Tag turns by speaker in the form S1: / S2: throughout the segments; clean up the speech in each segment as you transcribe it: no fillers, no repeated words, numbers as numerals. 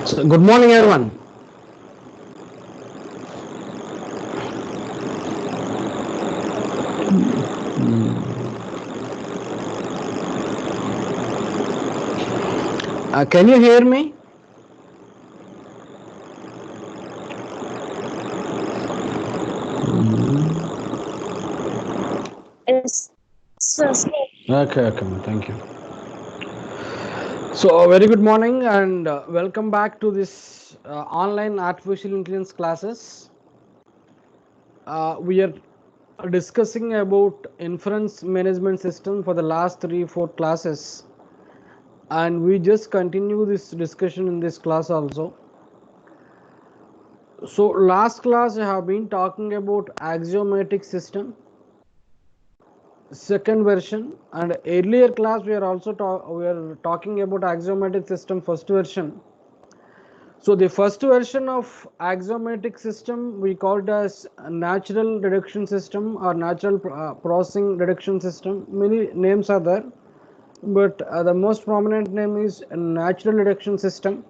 S1: So, good morning, everyone. Can you hear me?
S2: Yes,
S1: Okay, thank you. So, a very good morning and welcome back to this online artificial intelligence classes. We are discussing about inference management system for the last 3-4 classes, and we just continue this discussion in this class also. So, last class I have been talking about axiomatic system second version, and earlier class we are also talking about axiomatic system first version. So the first version of axiomatic system we called as natural reduction system or natural processing reduction system. Many names are there, but the most prominent name is natural reduction system.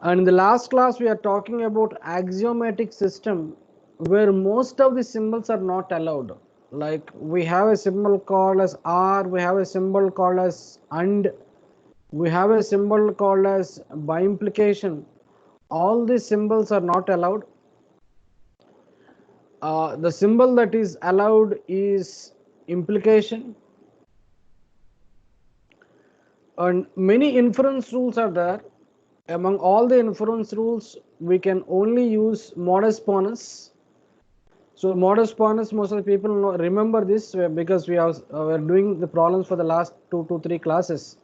S1: And in the last class we are talking about axiomatic system where most of the symbols are not allowed. Like we have a symbol called as R, we have a symbol called as AND, we have a symbol called as by implication. All these symbols are not allowed. The symbol that is allowed is implication, and many inference rules are there. Among all the inference rules, we can only use modus ponens. So modus ponens, most of the people remember this because we are doing the problems for the last 2 to 3 classes.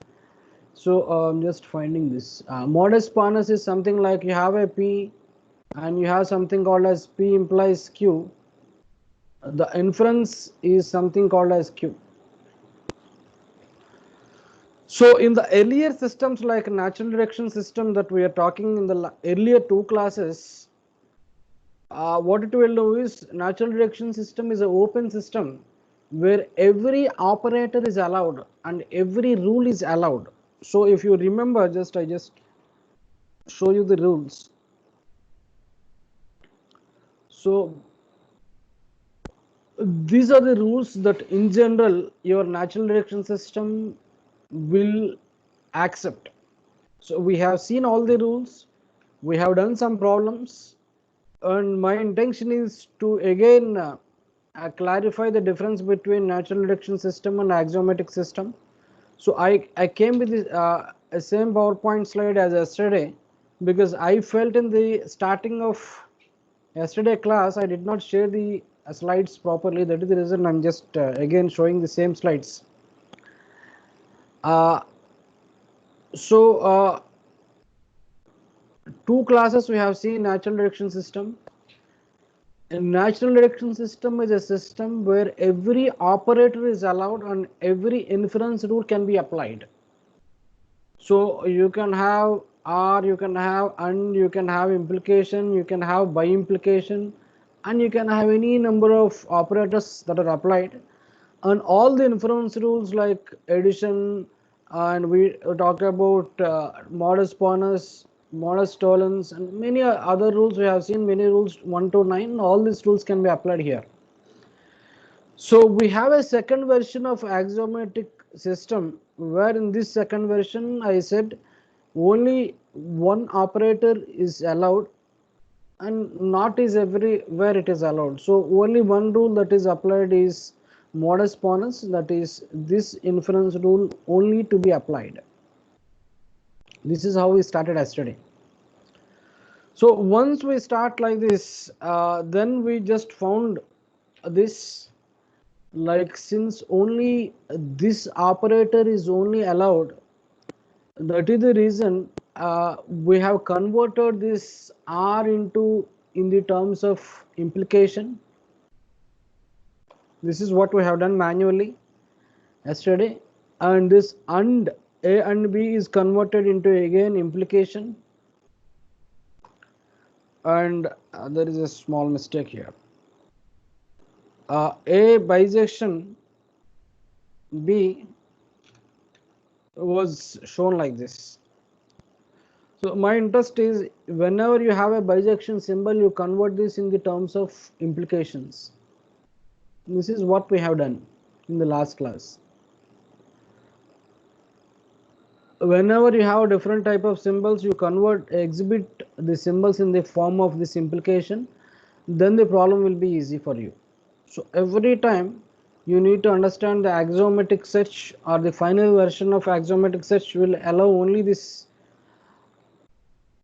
S1: So I'm just finding this. Modus ponens is something like you have a P and you have something called as P implies Q. The inference is something called as Q. So in the earlier systems like natural direction system that we are talking in the earlier 2 classes, what it will do is natural direction system is an open system where every operator is allowed and every rule is allowed. So if you remember, I just show you the rules. So these are the rules that in general your natural direction system will accept. So we have seen all the rules, we have done some problems, and my intention is to again clarify the difference between natural reduction system and axiomatic system. So I came with the same PowerPoint slide as yesterday because I felt in the starting of yesterday class I did not share the slides properly. That is the reason I'm just again showing the same slides. Uh, so 2 classes we have seen natural reduction system. A natural reduction system is a system where every operator is allowed and every inference rule can be applied. So you can have or, you can have and, you can have implication, you can have by implication, and you can have any number of operators that are applied. And all the inference rules like addition, and we talk about modus ponens, modus tollens, and many other rules. We have seen many rules 1 to 9. All these rules can be applied here. So we have a second version of axiomatic system where in this second version I said only one operator is allowed and not is everywhere it is allowed. So only one rule that is applied is modus ponens, that is this inference rule only to be applied. This is how we started yesterday. So once we start like this, then we just found this, like since only this operator is only allowed, that is the reason we have converted this R into in the terms of implication. This is what we have done manually yesterday, and this and A and B is converted into again implication, and there is a small mistake here. A bisection B was shown like this. So my interest is whenever you have a bijection symbol, you convert this in the terms of implications. This is what we have done in the last class. Whenever you have different type of symbols, you exhibit the symbols in the form of this implication, then the problem will be easy for you. So every time you need to understand the axiomatic search, or the final version of axiomatic search will allow only this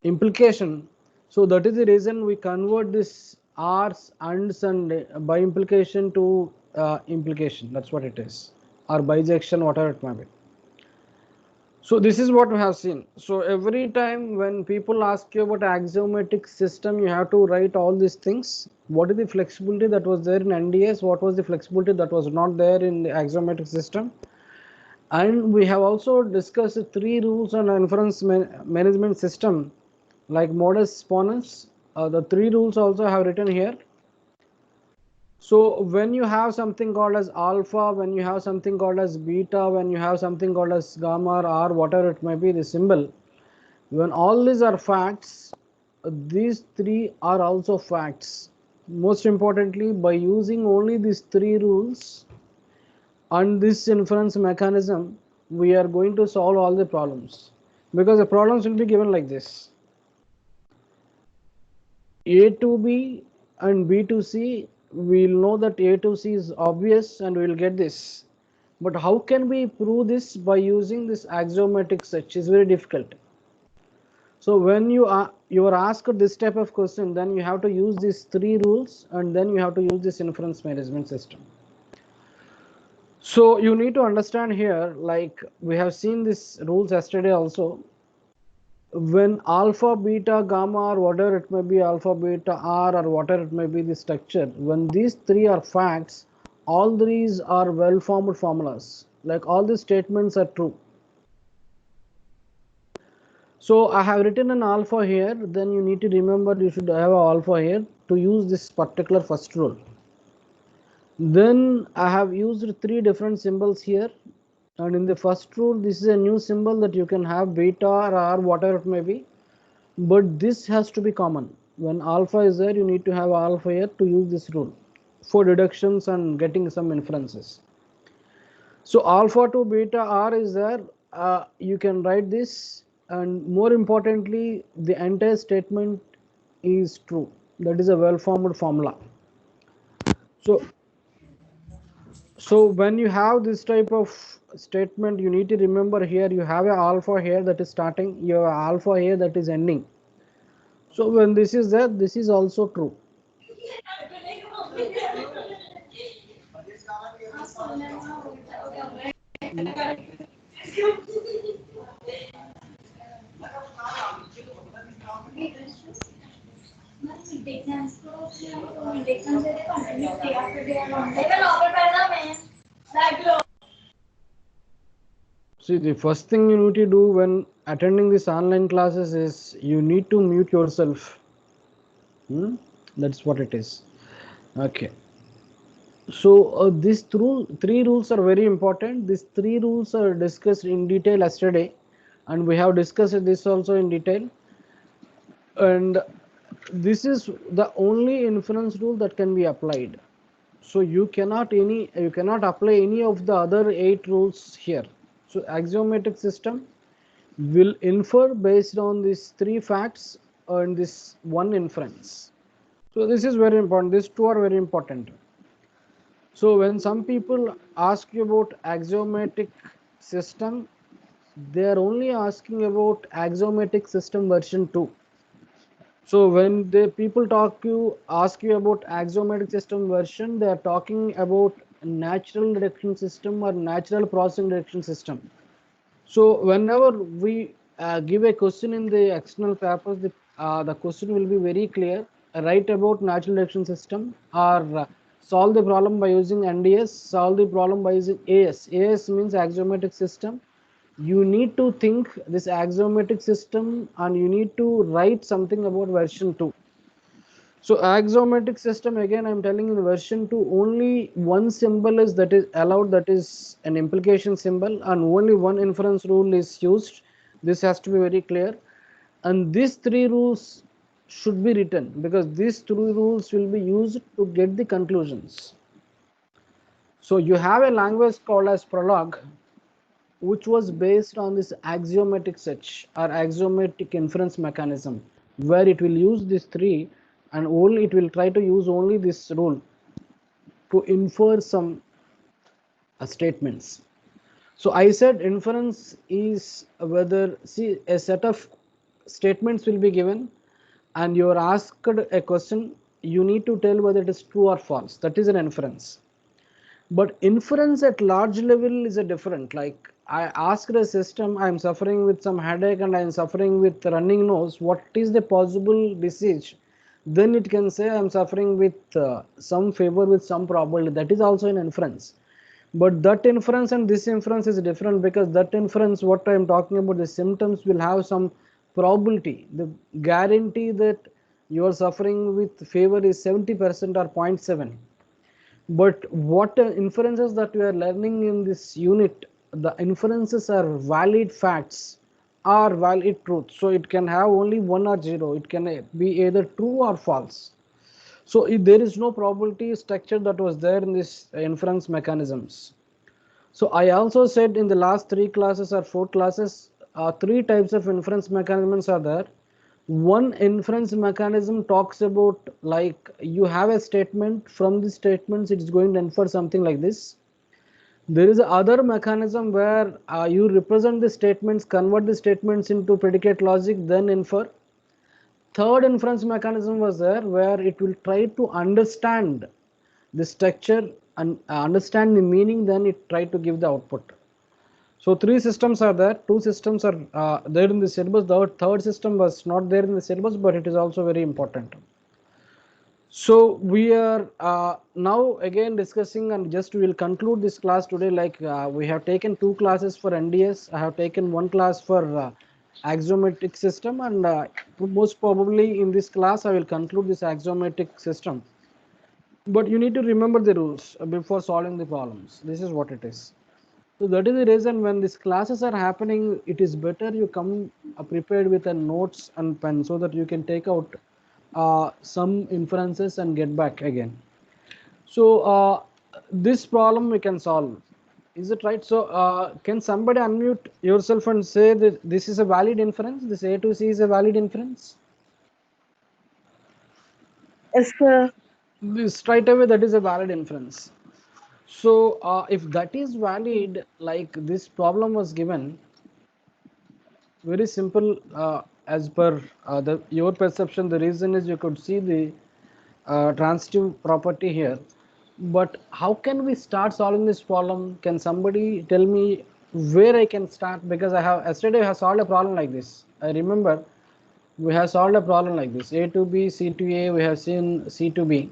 S1: implication. So that is the reason we convert this R's, ands, and by implication to implication. That's what it is, or bijection, whatever it may be. So this is what we have seen. So every time when people ask you about axiomatic system, you have to write all these things. What is the flexibility that was there in NDS? What was the flexibility that was not there in the axiomatic system? And we have also discussed 3 rules on inference management system, like modus ponens. The 3 rules also have written here. So when you have something called as alpha, when you have something called as beta, when you have something called as gamma or R, whatever it may be, the symbol, when all these are facts, these 3 are also facts. Most importantly, by using only these 3 rules and this inference mechanism, we are going to solve all the problems, because the problems will be given like this: A to B and B to C. We'll know that A to C is obvious and we'll get this. But how can we prove this by using this axiomatic search? Is very difficult. So when you are asked this type of question, then you have to use these 3 rules, and then you have to use this inference management system. So you need to understand here, like we have seen these rules yesterday also. When alpha, beta, gamma, or whatever it may be, alpha, beta, R, or whatever it may be the structure, when these 3 are facts, all these are well formed formulas, like all these statements are true. So I have written an alpha here, then you need to remember you should have an alpha here to use this particular first rule. Then I have used 3 different symbols here, and in the first rule this is a new symbol that you can have beta or R, whatever it may be, but this has to be common. When alpha is there, you need to have alpha here to use this rule for deductions and getting some inferences. So alpha to beta R is there, you can write this, and more importantly the entire statement is true. That is a well formed formula. So when you have this type of statement, you need to remember here you have a alpha here that is starting, you have a alpha here that is ending. So when this is there, this is also true. See, the first thing you need to do when attending these online classes is you need to mute yourself. That's what it is. Okay. So these 3 rules are very important. These 3 rules are discussed in detail yesterday, and we have discussed this also in detail. And this is the only inference rule that can be applied. So you cannot apply any of the other 8 rules here. So axiomatic system will infer based on these 3 facts and this one inference. So this is very important. These 2 are very important. So when some people ask you about axiomatic system, they are only asking about axiomatic system version 2. So when the people ask you about axiomatic system version, they are talking about natural reduction system or natural processing reduction system. So whenever we give a question in the external papers, the question will be very clear. Write about natural reduction system, or solve the problem by using NDS, solve the problem by using AS. AS means axiomatic system. You need to think this axiomatic system, and you need to write something about version 2. So axiomatic system, again I'm telling in version 2 only one symbol is allowed, that is an implication symbol, and only one inference rule is used. This has to be very clear. and these three rules should be written, because these three rules will be used to get the conclusions. So you have a language called as Prolog, which was based on this axiomatic search or axiomatic inference mechanism, where it will use these three, and only it will try to use only this rule to infer some statements. So I said inference is whether, see, a set of statements will be given and you are asked a question, you need to tell whether it is true or false. That is an inference. But inference at large level is a different. Like I asked a system, I am suffering with some headache and I am suffering with running nose. What is the possible disease? Then it can say I am suffering with some fever with some probability. That is also an inference. But that inference and this inference is different, because that inference, what I am talking about, the symptoms will have some probability. The guarantee that you are suffering with fever is 70% or 0.7. But what inferences that we are learning in this unit, the inferences are valid facts or valid truth. So it can have only 1 or 0. It can be either true or false. So if there is no probability structure that was there in this inference mechanisms. So I also said in the last 3 classes or 4 classes, 3 types of inference mechanisms are there. One inference mechanism talks about, like, you have a statement, from the statements it is going to infer something like this. There is other mechanism where you represent the statements, convert the statements into predicate logic, then infer. Third inference mechanism was there, where it will try to understand the structure and understand the meaning, then it try to give the output. So 3 systems are there. 2 systems are there in the syllabus. The third system was not there in the syllabus, but it is also very important. So we are now again discussing, and just we will conclude this class today. Like we have taken 2 classes for NDS. I have taken 1 class for axiomatic system, and most probably in this class I will conclude this axiomatic system. But you need to remember the rules before solving the problems. This is what it is. So that is the reason when these classes are happening, it is better you come prepared with a notes and pen, so that you can take out some inferences and get back again. So this problem we can solve. Is it right? So can somebody unmute yourself and say that this is a valid inference? This A to C is a valid inference?
S2: Yes, sir.
S1: This straight away, that is a valid inference. So if that is valid, like this problem was given, very simple, as per your perception, the reason is you could see the transitive property here. But how can we start solving this problem? Can somebody tell me where I can start? Because I have, yesterday I have solved a problem like this. I remember we have solved a problem like this: A to B, C to A. We have seen C to B.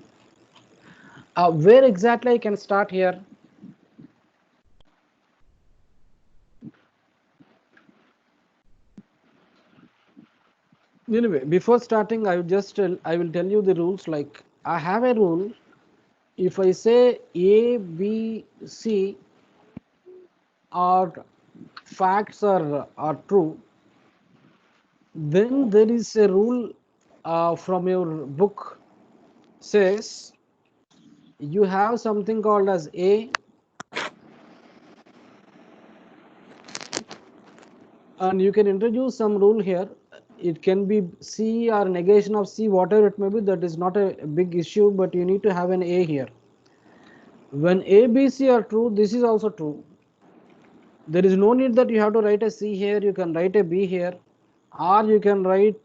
S1: Where exactly I can start here? Anyway, before starting, I will tell you the rules. Like I have a rule. If I say A, B, C are facts are true, then there is a rule from your book says you have something called as A, and you can introduce some rule here. It can be C or negation of C, whatever it may be. That is not a big issue, but you need to have an A here. When A, B, C are true, this is also true. There is no need that you have to write a C here. You can write a B here, or you can write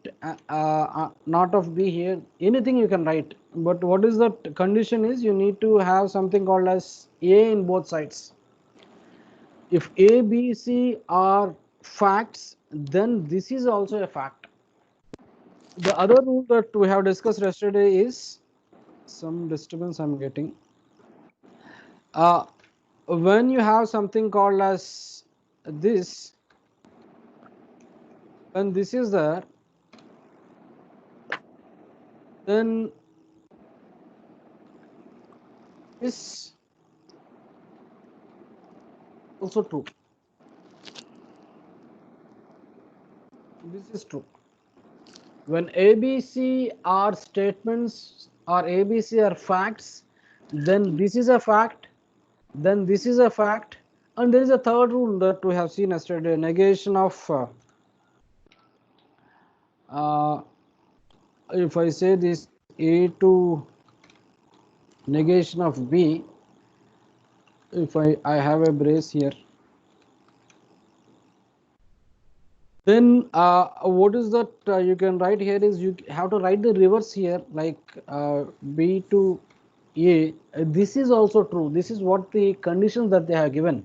S1: not of B here. Anything you can write. But what is that condition is, you need to have something called as A in both sides. If A, B, C are facts, then this is also a fact. The other rule that we have discussed yesterday is, some disturbance I'm getting. When you have something called as this, when this is there, then this also true. This is true. When ABC are statements or ABC are facts, then this is a fact, then this is a fact, and there is a third rule that we have seen yesterday, negation of if I say this A to negation of B, if I have a brace here, then what is that you can write here is you have to write the reverse here, like B to A. This is also true. This is what the conditions that they have given.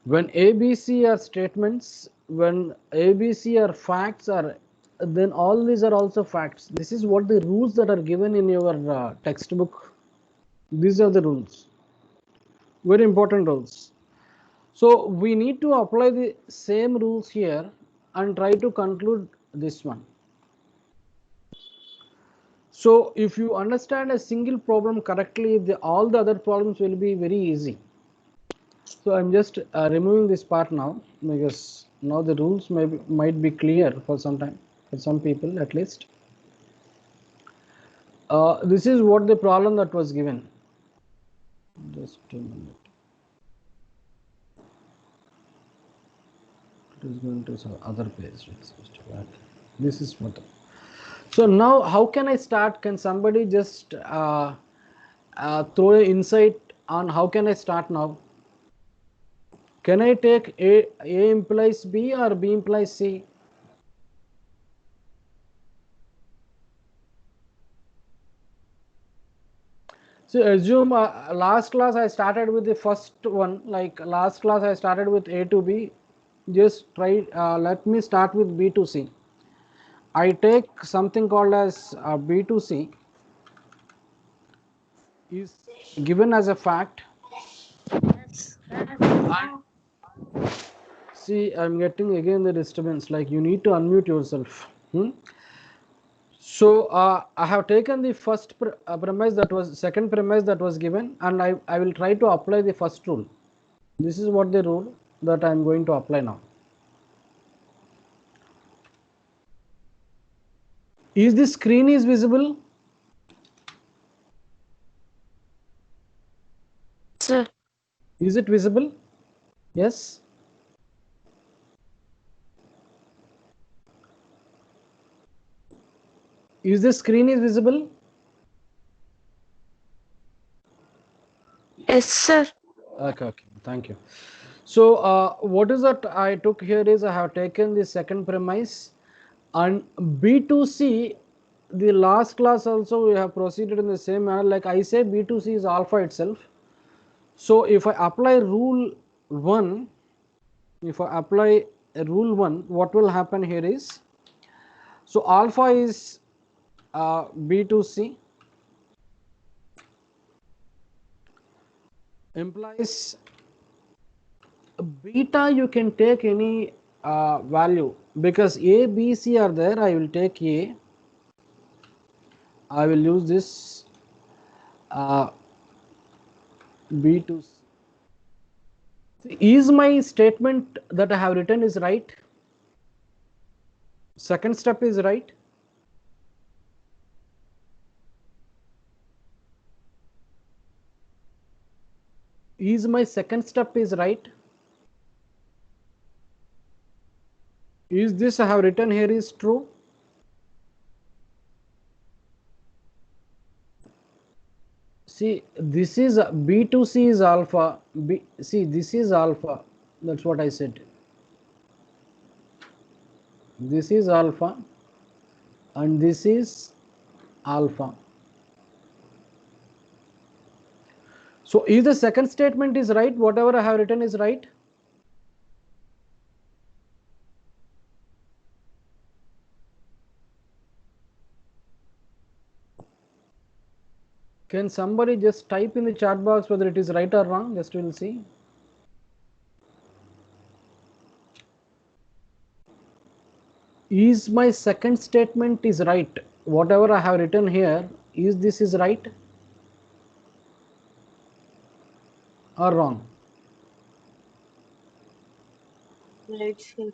S1: When ABC are statements, when ABC are facts, are then all these are also facts. This is what the rules that are given in your textbook. These are the rules. Very important rules. So we need to apply the same rules here and try to conclude this one. So if you understand a single problem correctly, all the other problems will be very easy. So I'm just removing this part now, because now the rules might be clear for some time, for some people at least. This is what the problem that was given. Just a minute. It is going to some other page. This is what. So now how can I start? Can somebody just throw an insight on how can I start now? Can I take A implies B or B implies C? So assume last class I started with the first one, like last class I started with A to B. Just try, let me start with B to C. I take something called as B to C is given as a fact. And see, I'm getting again the disturbance, like you need to unmute yourself. So I have taken the first premise that was second premise that was given, and I will try to apply the first rule. This is what the rule that I am going to apply now. Is the screen is visible?
S2: Sir.
S1: Is it visible? Yes. Is the screen is visible?
S2: Yes, sir.
S1: Okay, thank you. So what is that I took here is I have taken the second premise, and B2C, the last class also we have proceeded in the same manner, like I say B2C is alpha itself. So if I apply rule 1, if I apply rule 1, what will happen here is, so alpha is B2C implies beta, you can take any value, because A, B, C are there. I will take A. I will use this B to C. Is my statement that I have written is right? Second step is right. Is my second step is right? Is this I have written here is true? See, this is B to C is alpha. See, this is alpha. That's what I said. This is alpha, and this is alpha. So if the second statement is right, whatever I have written is right. Can somebody just type in the chat box whether it is right or wrong? Just we'll see. Is my second statement is right? Whatever I have written here, is this is right or wrong?
S2: Right, sir.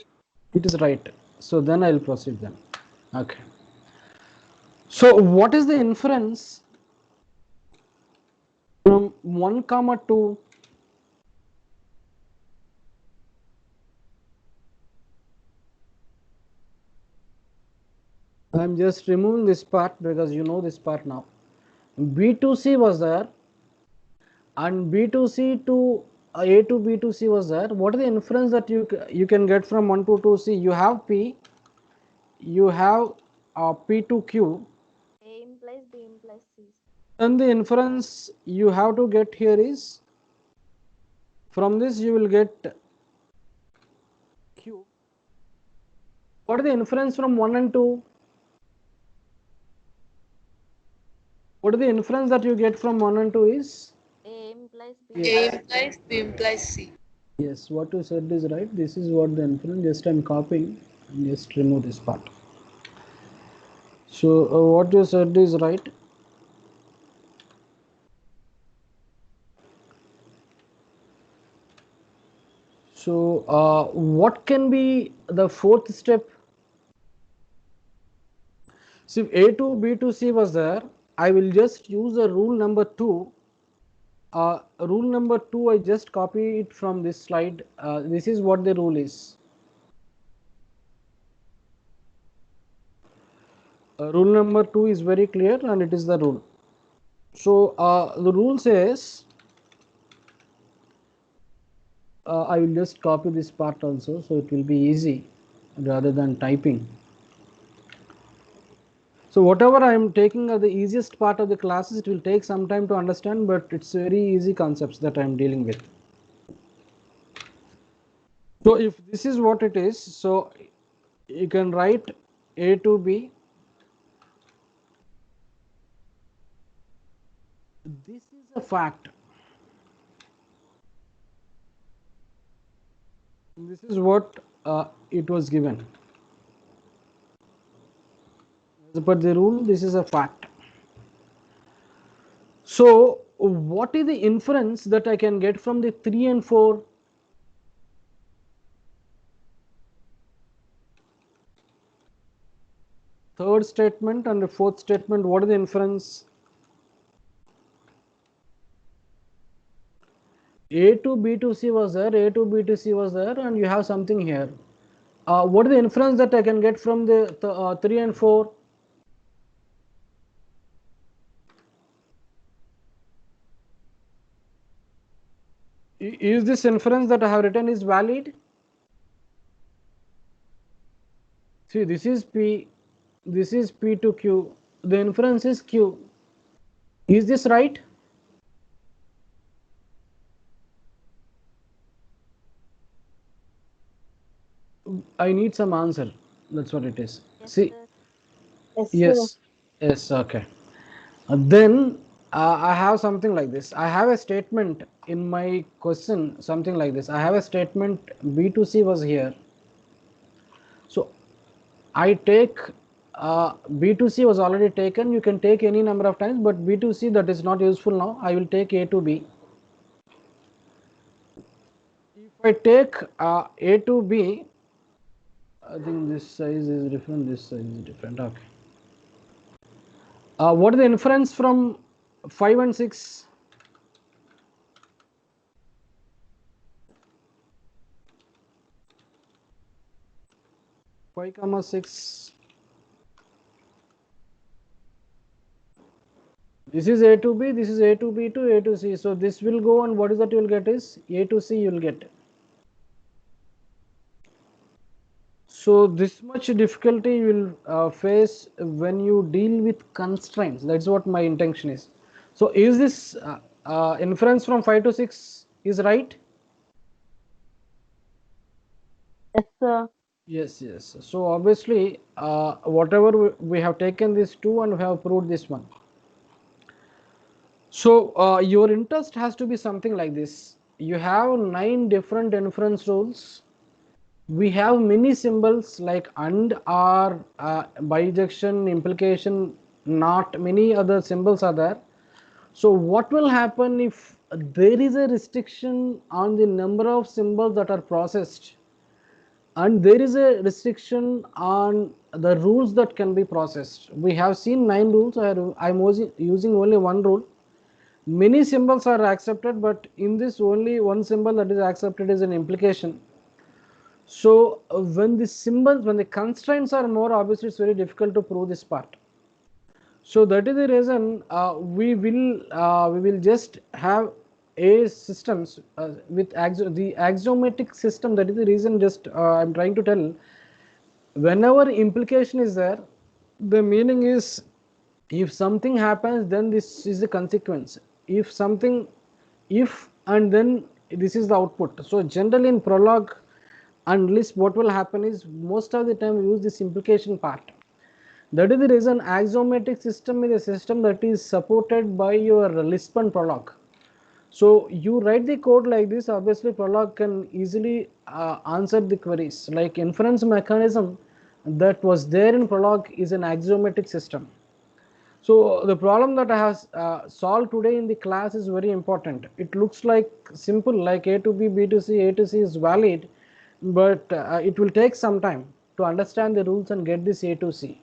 S1: It is right. So then I will proceed then. Okay. So what is the inference from 1 comma 2? I'm just removing this part because you know this part now. B2C was there and B2C to A to B2C was there. What is the inference that you can get from 1 to 2C? You have P, you have P to Q.
S2: A implies B implies C.
S1: And the inference you have to get here is, from this you will get Q. What is the inference from 1 and 2? What is the inference that you get from 1 and 2 is?
S2: A implies B
S1: Yes.
S2: implies
S3: A implies B implies C.
S1: Yes, what you said is right. This is what the inference. Just I'm copying and just remove this part. So what you said is right. So what can be the fourth step? So if A to B to C was there, I will just use the rule number 2. Rule number 2, I just copy it from this slide. This is what the rule is. Rule number 2 is very clear and it is the rule. So the rule says, I will just copy this part also, so it will be easy rather than typing. So whatever I am taking are the easiest part of the classes, it will take some time to understand, but it's very easy concepts that I am dealing with. So if this is what it is, so you can write A to B. This is a fact. This is what it was given. As per the rule, this is a fact. So what is the inference that I can get from the 3 and 4? Third statement and the fourth statement, what is the inference? A to B to C was there, A to B to C was there, and you have something here. What is the inference that I can get from the 3 and 4? Is this inference that I have written is valid? See, this is P, this is P to Q, the inference is Q. Is this right? I need some answer. That's what it is.
S2: Yes,
S1: See,
S2: sir.
S1: yes, yes, okay. Then I have something like this. I have a statement in my question, something like this. I have a statement B to C was here. So I take B to C was already taken. You can take any number of times, but B to C, that is not useful now. I will take A to B. If I take A to B, I think this size is different, this size is different. Okay. What is the inference from 5 and 6? Five comma 6. This is A to B, this is A to B to A to C. So this will go, and what is that you will get is A to C you will get. So this much difficulty you will face when you deal with constraints. That's what my intention is. So is this inference from 5 to 6 is right?
S2: Yes, sir.
S1: Yes, yes. So obviously whatever we have taken this 2 and we have proved this one. So your interest has to be something like this. You have 9 different inference rules. We have many symbols like and, or, bijection, implication, not, many other symbols are there. So what will happen if there is a restriction on the number of symbols that are processed, and there is a restriction on the rules that can be processed. We have seen 9 rules. I'm using only one rule. Many symbols are accepted, but in this only one symbol that is accepted is an implication. So when the symbols, when the constraints are more, obviously it's very difficult to prove this part. So that is the reason we will just have a systems with the axiomatic system. That is the reason just I'm trying to tell. Whenever implication is there, the meaning is if something happens, then this is the consequence. If something, if and then this is the output. So generally in Prolog and Lisp, what will happen is most of the time we use this implication part. That is the reason axiomatic system is a system that is supported by your Lisp and Prolog. So you write the code like this, obviously Prolog can easily answer the queries. Like inference mechanism that was there in Prolog is an axiomatic system. So the problem that I have solved today in the class is very important. It looks like simple, like A to B, B to C, A to C is valid, but it will take some time to understand the rules and get this A to C.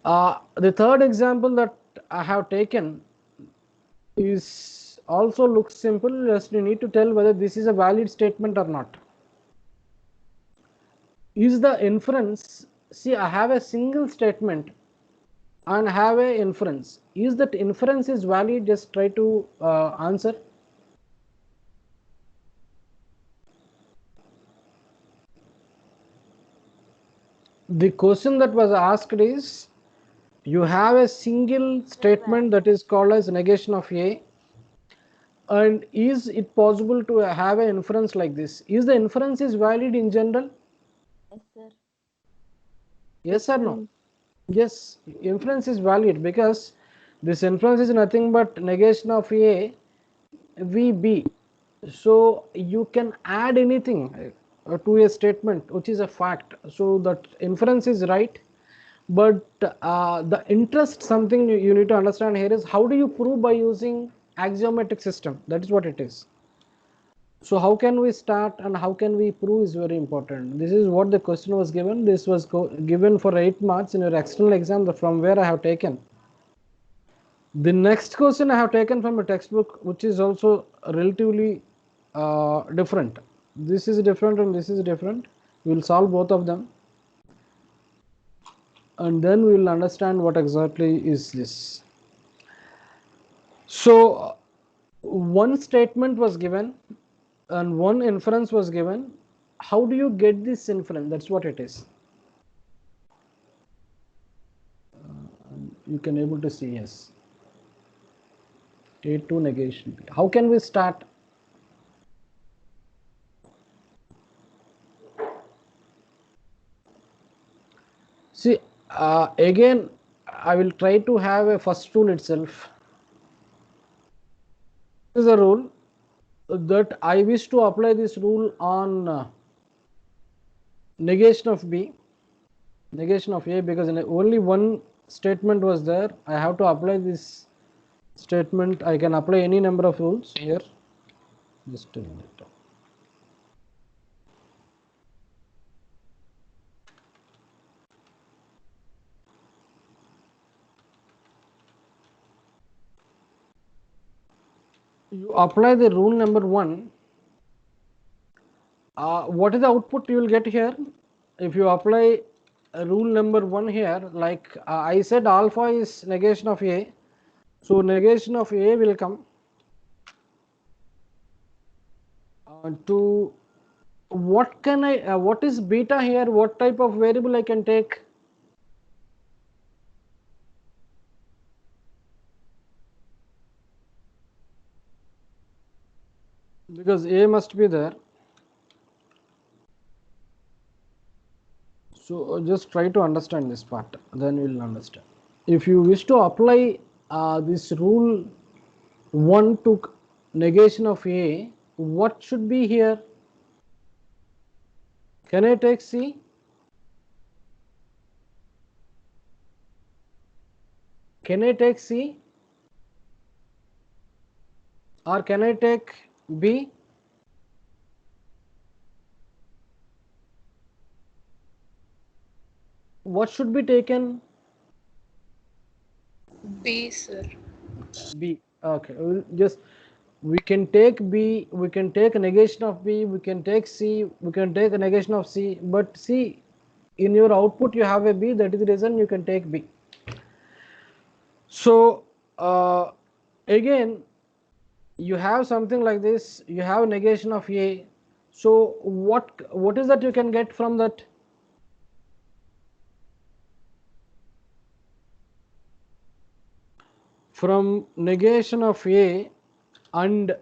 S1: The third example that I have taken is also looks simple. Just you need to tell whether this is a valid statement or not. Is the inference, see I have a single statement and have a inference. Is that inference is valid? Just try to answer. The question that was asked is, you have a single statement that is called as negation of A, and is it possible to have an inference like this? Is the inference is valid in general?
S2: Yes, sir.
S1: Yes or no? Yes, inference is valid because this inference is nothing but negation of A VB. So you can add anything to a statement which is a fact. So that inference is right. But the interest, something you need to understand here is how do you prove by using axiomatic system? That is what it is. So how can we start and how can we prove is very important. This is what the question was given. This was given for 8 marks in your external exam from where I have taken. The next question I have taken from a textbook which is also relatively different. This is different and this is different. We will solve both of them and then we will understand what exactly is this. So one statement was given and one inference was given. How do you get this inference? That's what it is. You can able to see, yes. A2 negation B. How can we start? See, again, I will try to have a first rule itself. This is a rule that I wish to apply this rule on negation of B, negation of A, because only one statement was there. I have to apply this statement. I can apply any number of rules here. Just a minute. You apply the rule number 1. What is the output you will get here? If you apply rule number 1 here, like I said, alpha is negation of A. So negation of A will come to what can I, what is beta here? What type of variable I can take? Because A must be there. So just try to understand this part, then we will understand. If you wish to apply this rule 1 to negation of A, what should be here? Can I take C? Can I take C? Or can I take B? what should be taken?
S3: B, sir.
S1: B. Okay, we can take B, we can take a negation of B, we can take C, we can take a negation of C, but see, in your output you have a B, that is the reason you can take B. So again, you have something like this, you have negation of A. So what is that you can get from that? From negation of A and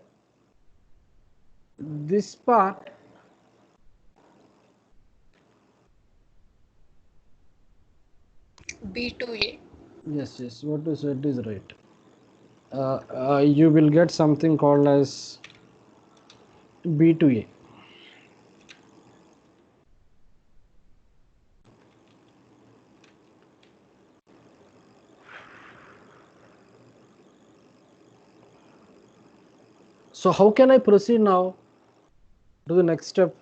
S1: this part,
S3: B to A.
S1: yes, what you said is right. You will get something called as B to A. So how can I proceed now to the next step?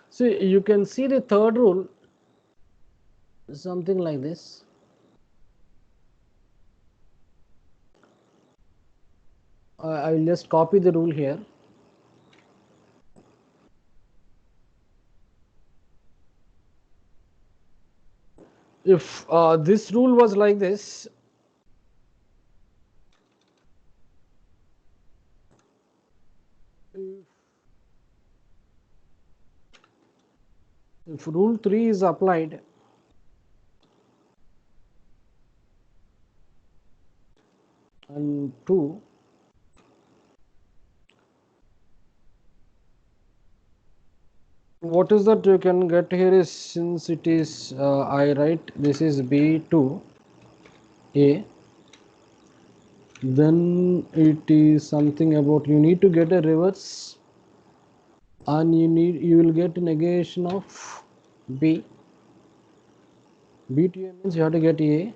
S1: See, you can see the third rule, something like this. I will just copy the rule here. If this rule was like this, if rule 3 is applied, and 2, what is that you can get here is, since it is I write this is B to A, then it is something about you need to get a reverse, and you will get negation of B. B to A means you have to get A.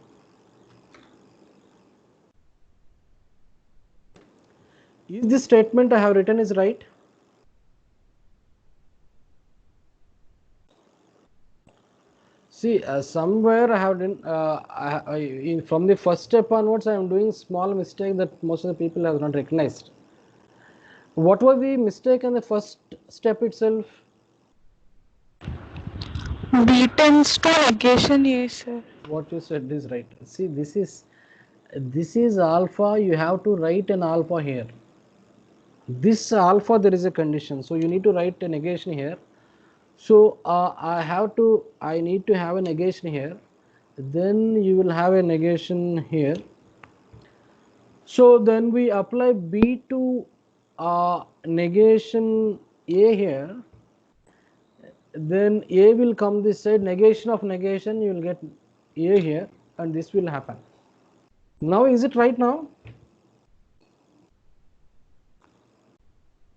S1: Is this statement I have written is right? See, somewhere I have done, from the first step onwards, I am doing small mistake that most of the people have not recognized. What was the mistake in the first step itself?
S3: B tends to negation A, sir.
S1: What you said is right. See, this is alpha. You have to write an alpha here. This alpha, there is a condition, so you need to write a negation here. So I need to have a negation here. Then you will have a negation here. So then we apply B to negation A here. Then A will come this side, negation of negation, you will get A here, and this will happen. Now is it right now?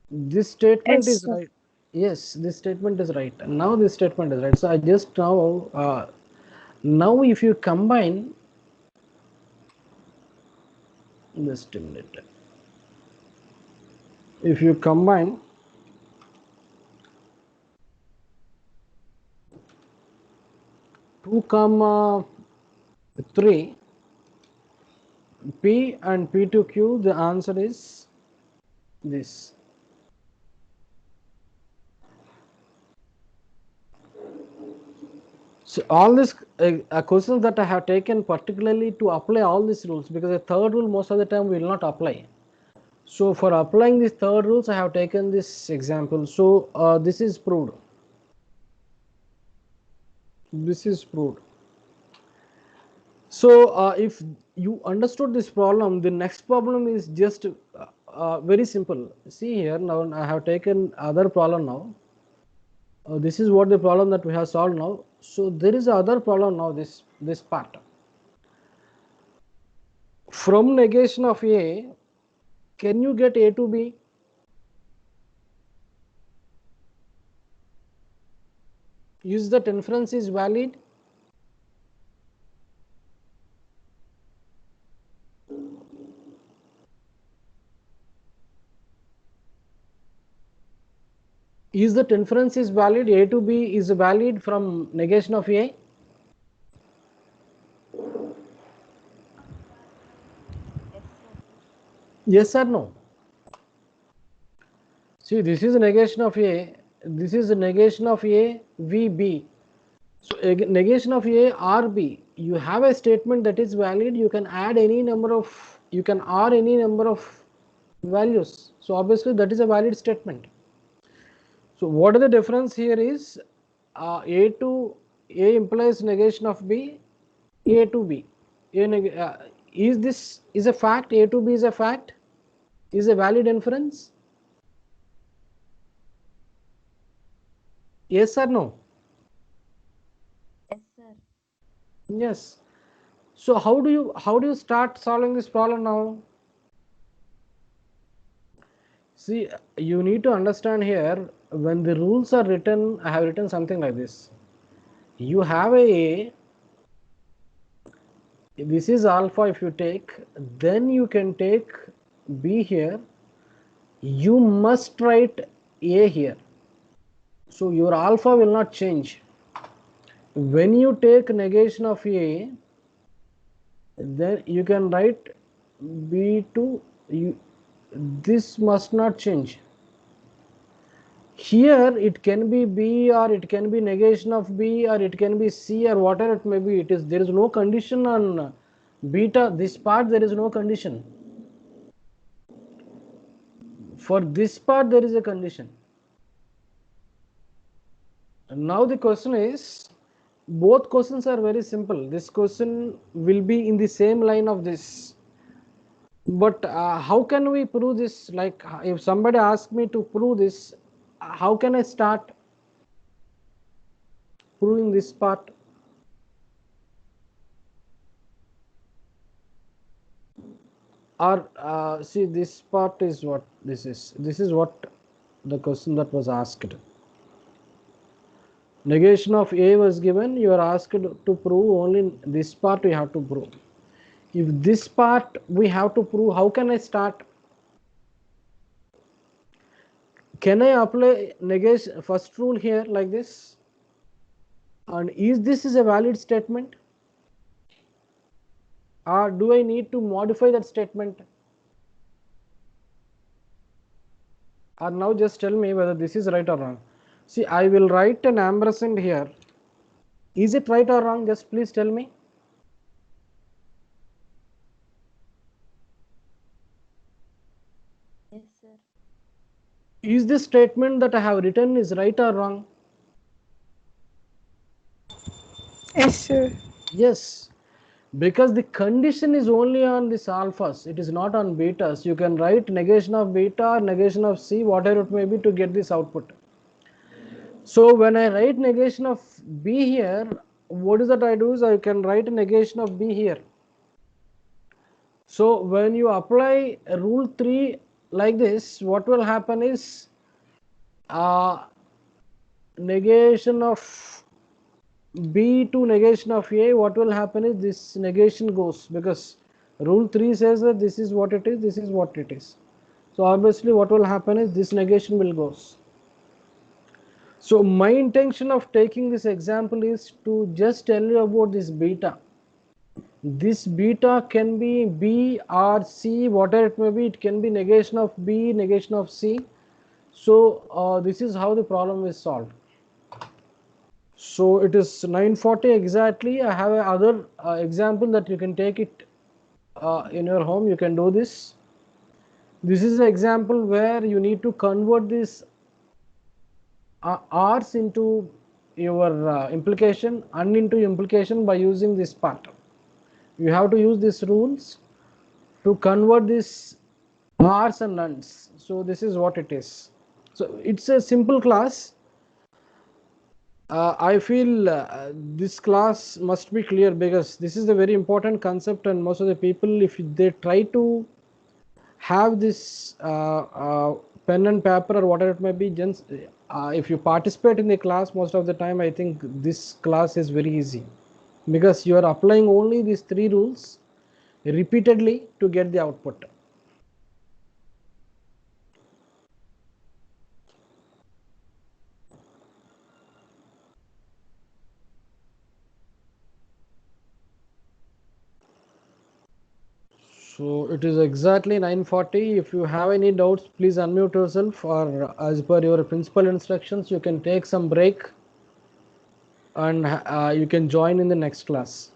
S1: This statement
S3: Yes,
S1: is
S3: sir.
S1: right. Yes, this statement is right. Now this statement is right. So I just now if you combine, just a minute. If you combine two comma 3, P and P to Q, the answer is this. So all these questions that I have taken particularly to apply all these rules, because the third rule most of the time we will not apply. So for applying these third rules, I have taken this example. So this is proved. This is proved. So if you understood this problem, the next problem is just very simple. See here, now I have taken other problem now. This is what the problem that we have solved now. So there is other problem now, this part. From negation of A, can you get A to B? Is that inference is valid? Is that inference is valid? A to B is valid from negation of A?
S2: Yes, sir.
S1: Yes or no? See, this is a negation of A. This is a negation of A, V, B. So negation of A or B, you have a statement that is valid. You can add any number of, you can R any number of values. So obviously that is a valid statement. So what is the difference here is A to A implies negation of B, A to B. Is this is a fact? A to B is a fact? Is a valid inference? Yes or no?
S2: Yes, sir.
S1: Yes. So how do you start solving this problem now? See, you need to understand here when the rules are written. I have written something like this. You have a this is alpha. If you take, then you can take B here. You must write A here. So your alpha will not change. When you take negation of A, then you can write B to you. This must not change. Here it can be B or it can be negation of B or it can be C or whatever it may be. It is there is no condition on beta. This part there is no condition. For this part there is a condition. And now the question is, both questions are very simple. This question will be in the same line of this. But how can we prove this? Like if somebody asks me to prove this, how can I start proving this part? Or see, this part is what this is. This is what the question that was asked. Negation of A was given. You are asked to prove only this part. You have to prove. If this part we have to prove, how can I start? Can I apply negation first rule here like this? And is this is a valid statement? Or do I need to modify that statement? Or now just tell me whether this is right or wrong. See, I will write an ampersand here. Is it right or wrong? Just please tell me.
S2: Yes, sir.
S1: Is this statement that I have written is right or wrong?
S3: Yes, sir.
S1: Yes, because the condition is only on this alphas. It is not on betas. You can write negation of beta or negation of C, whatever it may be, to get this output. So when I write negation of B here, what is that I do is I can write negation of B here. So when you apply rule 3 like this, what will happen is negation of B to negation of A, what will happen is this negation goes, because rule 3 says that this is what it is, this is what it is. So obviously what will happen is this negation will goes. So my intention of taking this example is to just tell you about this beta. This beta can be B or C, whatever it may be. It can be negation of B, negation of C. So this is how the problem is solved. So it is 9:40 exactly. I have another example that you can take it in your home. You can do this. This is an example where you need to convert this R's into your implication and into implication by using this part. You have to use these rules to convert this R's and N's. So this is what it is. So it's a simple class. I feel this class must be clear because this is a very important concept, and most of the people, if they try to have this pen and paper or whatever it may be, just if you participate in the class, most of the time I think this class is very easy because you are applying only these 3 rules repeatedly to get the output. So it is exactly 9:40. If you have any doubts, please unmute yourself, or as per your principal instructions, you can take some break and you can join in the next class.